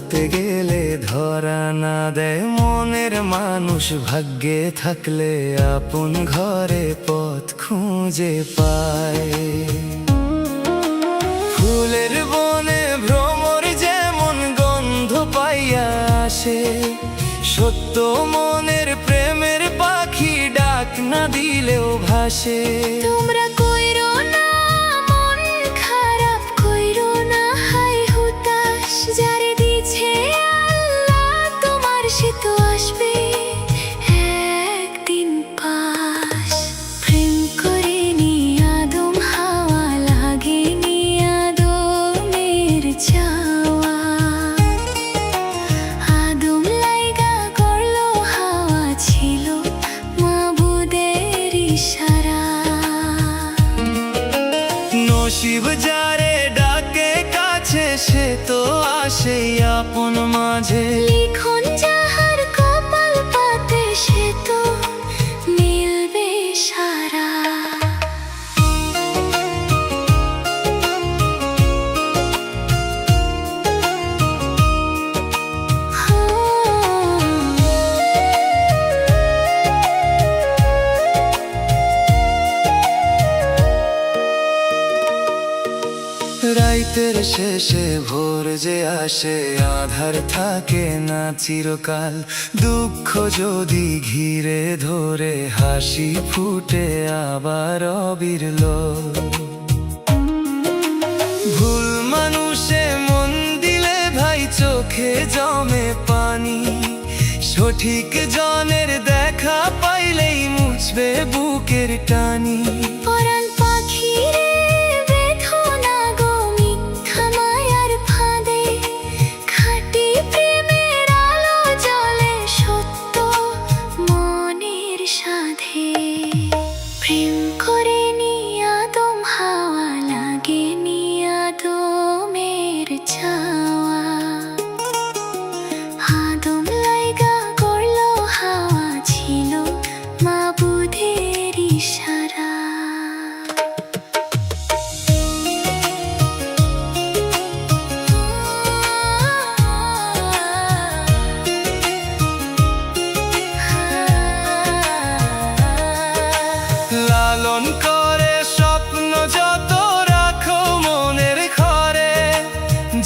ধরতে গেলে ধরা না দেয় মনের মানুষ, ভাগ্যে থাকলে আপন ঘরে পথ খুঁজে পায়। ফুলের বনে ভ্রমর যেমন গন্ধ পাইয়া আসে, সত্য মনের প্রেমের পাখি ডাক না দিলেও ভাসে। তোমরা কইরো না মন খারাপ, কইরো না হাই হুতাশ, যারে দিছে আল্লাহ তোমার সে তো আসবে একদিন পাশ। প্রেম করেনি আদম হাওয়া, লাগেনি আদমের চাওয়া। আদম লাইগা করলো হাওয়া, ছিল মাবুদের ইশারা। নসিব যারে ডাকে কাছে, সে তো আসে আপন মাঝে। লিখন যাহার কপাল পাতে, সে তো মিলবে সারা। রাইতের শেষে ভোর যে আসে, আধার থাকে না চিরকাল। দুঃখ যদি ঘিরে ধরে, হাসি ফুটে আবার অবিরল। ভুল মানুষে মন দিলে ভাই চোখে জমে পানি, সঠিক জনের দেখা পাইলেই মুছবে বুকের টানি। পরাণ পাখি রে বেঁধো না গো মিথ্যা মায়ার ফাঁদে, খাঁটি প্রেমের আলো জ্বলে সত্য মনের সাধে। প্রেম করেনি আদম হাওয়া, লাগেনি আদমের চাওয়া। আদম লাইগা করলো হাওয়া, ছিল মাবুদের ইশারা। লালন করে স্বপ্ন যত রাখো মনের ঘরে,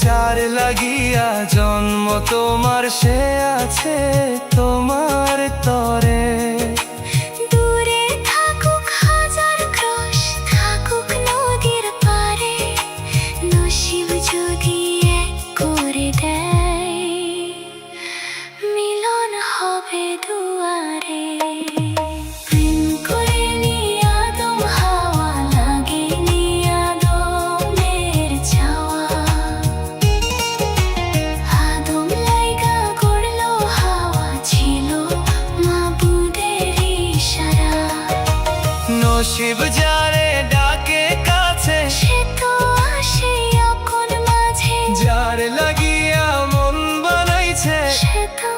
যার লাগিয়া জন্ম তোমার সে আছে তোমার তরে। দূরে থাকুক হাজার ক্রোশ, থাকুক নদীর পারে, নসিব যদি এক করে দেয়, মিলন হবে দুয়ারে। প্রেম করেনি আদম হাওয়া, লাগেনি আদমের চাওয়া। আদম লাইগা করলো হাওয়া, ছিল মাবুদের ইশারা। নসিব যারে ডাকে কাছে, সে তো আসে আপন মাঝে, যার লাগিয়া মন বানাইছে, সে তো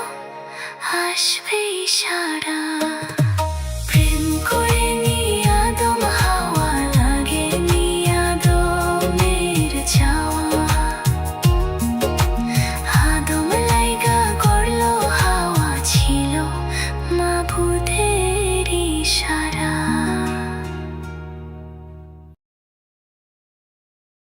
আসবে সারা।